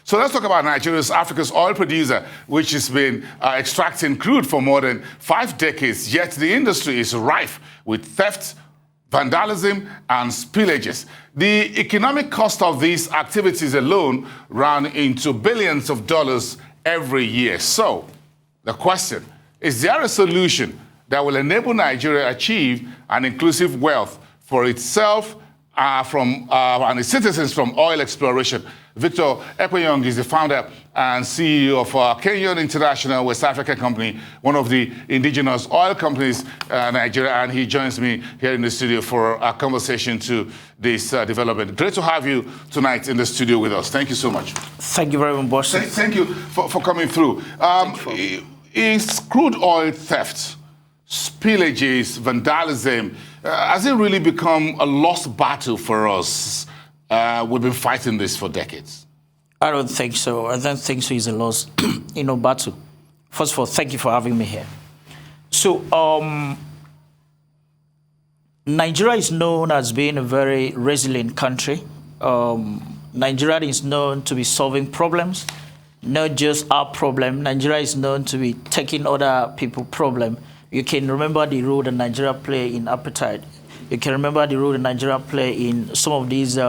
So let's talk about Nigeria, Africa's oil producer, which has been extracting crude for more than 5 decades, yet the industry is rife with theft, vandalism, and spillages. The economic cost of these activities alone run into billions of dollars every year. So the question, is there a solution that will enable Nigeria achieve an inclusive wealth for itself and its citizens from oil exploration? Victor Ekpenyong is the founder and CEO of Kenyon International, West African company, one of the indigenous oil companies in Nigeria, and he joins me here in the studio for a conversation to this development. Great to have you tonight in the studio with us. Thank you so much. Thank you very much, boss. Thank you for coming through. Is crude oil theft, spillages, vandalism, has it really become a lost battle for us? We've been fighting this for decades. I don't think so. I don't think so. It's a lost, battle. First of all, thank you for having me here. So, Nigeria is known as being a very resilient country. Nigeria is known to be solving problems, not just our problem. Nigeria is known to be taking other people's problem. You can remember the role that Nigeria play in apartheid. You can remember the role that Nigeria play in some of these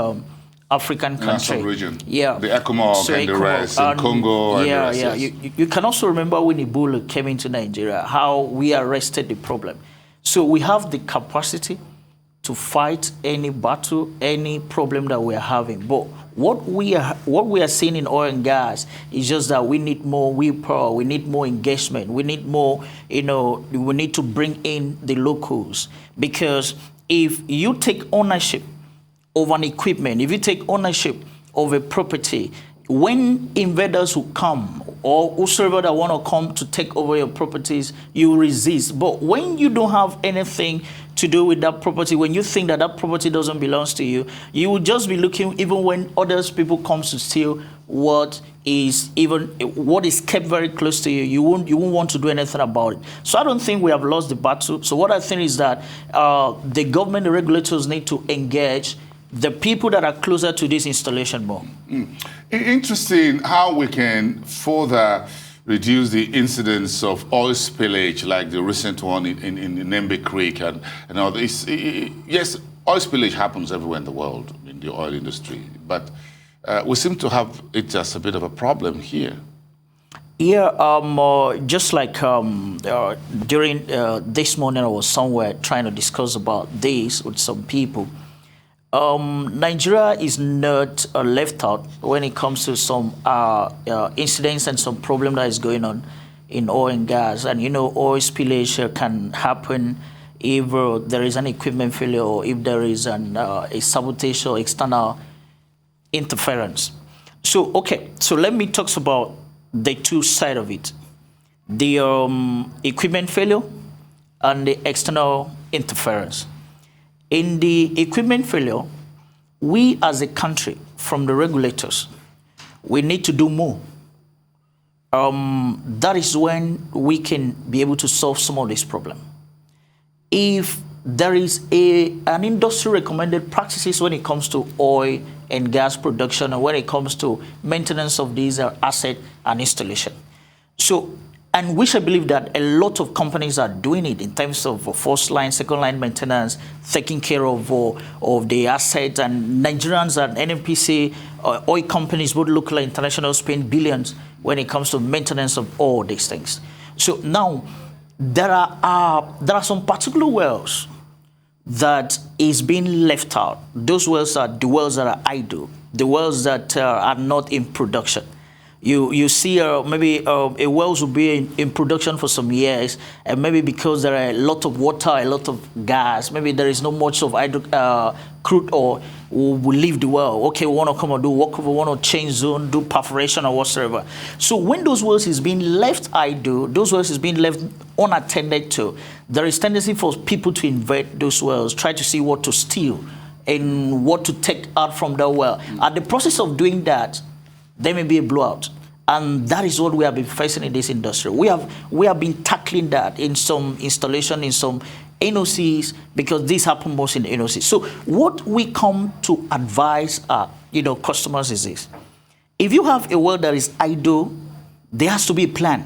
African countries. Region. Yeah. The Ekpenyong and the rest, in Congo and the rest. Yeah. You can also remember when Ebola came into Nigeria, how we arrested the problem. So we have the capacity to fight any battle, any problem that we're having. But what we are seeing in oil and gas is just that we need more willpower, we need more engagement, we need more, we need to bring in the locals. Because if you take ownership of an equipment, if you take ownership of a property, when invaders will come or whosoever that want to come to take over your properties, you resist. But when you don't have anything to do with that property, when you think that that property doesn't belong to you, you will just be looking, even when others people come to steal what is kept very close to you, you won't want to do anything about it. So I don't think we have lost the battle. So what I think is that the government, the regulators need to engage the people that are closer to this installation more. Interesting how we can further reduce the incidence of oil spillage, like the recent one in Nembe Creek and all this. Yes, oil spillage happens everywhere in the world in the oil industry, but we seem to have it as a bit of a problem here. Yeah, just like during this morning, I was somewhere trying to discuss about this with some people. Nigeria is not left out when it comes to some incidents and some problem that is going on in oil and gas. And oil spillage can happen if there is an equipment failure or if there is a sabotage or external interference. So let me talk about the two sides of it: the equipment failure and the external interference. In the equipment failure, we as a country, from the regulators, we need to do more. That is when we can be able to solve some of this problem. If there is an industry recommended practices when it comes to oil and gas production and when it comes to maintenance of these asset and installation. And which I believe that a lot of companies are doing it in terms of first line, second line maintenance, taking care of the assets, and Nigerians and NNPC, oil companies, both local and international, spend billions when it comes to maintenance of all these things. So now there are some particular wells that is being left out. Those wells are the wells that are idle, the wells that are not in production. You see maybe a wells will be in production for some years, and maybe because there are a lot of water, a lot of gas, maybe there is not much of crude oil, will leave the well. Okay, we want to come and do workover, we want to change zone, do perforation or whatsoever. So when those wells is being left idle, those wells is being left unattended to, there is tendency for people to invade those wells, try to see what to steal and what to take out from the well. At the process of doing that, there may be a blowout. And that is what we have been facing in this industry. We have been tackling that in some installation, in some NOCs, because this happens most in NOCs. So what we come to advise our customers is this. If you have a well that is idle, there has to be a plan.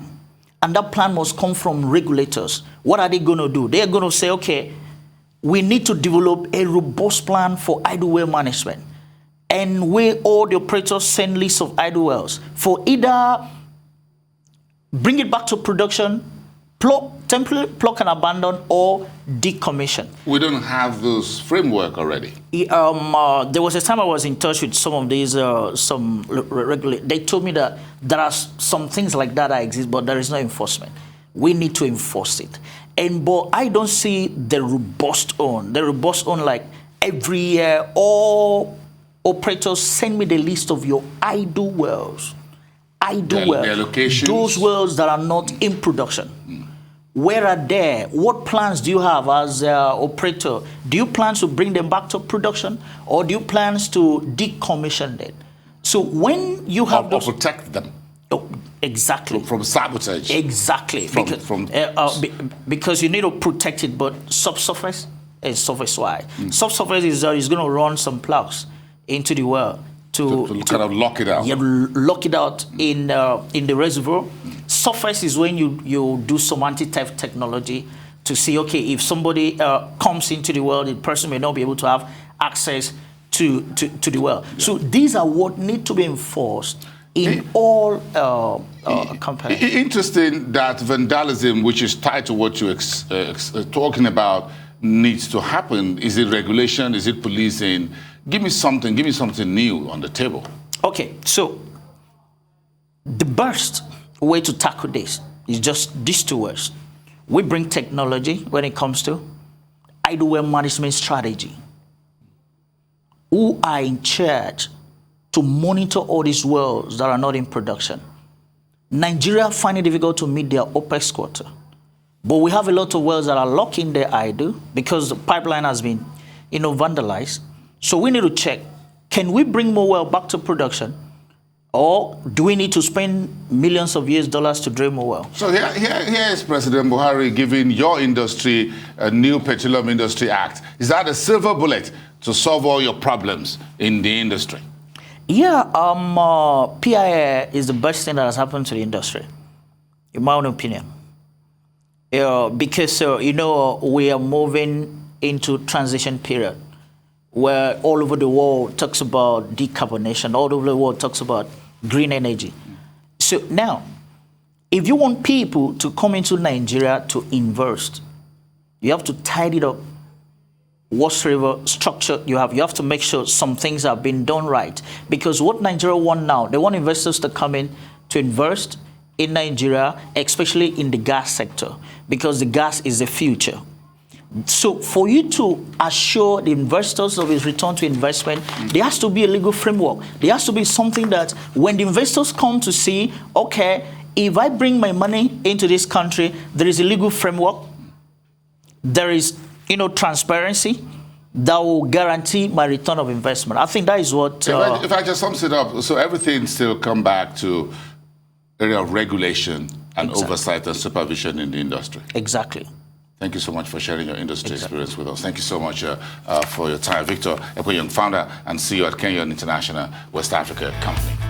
And that plan must come from regulators. What are they going to do? They're going to say, okay, we need to develop a robust plan for idle well management. And where all the operators send lists of idle wells for either bring it back to production, temporarily pluck and abandon, or decommission. We don't have those framework already. There was a time I was in touch with some of these, regulators. They told me that there are some things like that exist, but there is no enforcement. We need to enforce it. But I don't see the robust one. The robust one, like every year, all operators send me the list of your idle wells. Idle wells. Their locations. Those wells that are not in production. Where are they? What plans do you have as an operator? Do you plan to bring them back to production, or do you plan to decommission them? So when you have or protect them. Oh, exactly. From sabotage. Exactly. Because you need to protect it, but subsurface is surface-wide. Subsurface is going to run some plugs into the well to kind of lock it out. Yeah, lock it out in the reservoir. Surface is when you do some anti-theft technology to see, okay, if somebody comes into the well, the person may not be able to have access to the well. Yeah. So these are what need to be enforced in all companies. Interesting that vandalism, which is tied to what you're talking about, needs to happen. Is it regulation? Is it policing? Give me something new on the table. Okay, so the best way to tackle this is just these two words. We bring technology when it comes to idle well management strategy. Who are in charge to monitor all these wells that are not in production? Nigeria find it difficult to meet their OPEX quota. But we have a lot of wells that are locked in their idle because the pipeline has been, vandalized. So we need to check, can we bring more well back to production? Or do we need to spend millions of US dollars to drill more well? So here is President Buhari giving your industry a new Petroleum Industry Act. Is that a silver bullet to solve all your problems in the industry? Yeah, PIA is the best thing that has happened to the industry, in my own opinion. Because, we are moving into transition period where all over the world talks about decarbonation, all over the world talks about green energy. So now, if you want people to come into Nigeria to invest, you have to tidy up whatsoever structure you have. You have to make sure some things are being done right. Because what Nigeria want now, they want investors to come in to invest in Nigeria, especially in the gas sector, because the gas is the future. So for you to assure the investors of his return to investment, there has to be a legal framework. There has to be something that when the investors come to see, okay, if I bring my money into this country, there is a legal framework, there is, transparency that will guarantee my return of investment. I think that is what... If I just sum it up, so everything still come back to area of regulation and oversight and supervision in the industry. Exactly. Thank you so much for sharing your industry experience with us. Thank you so much for your time. Victor Ekpenyong, founder and CEO at Kenyon International West Africa Company.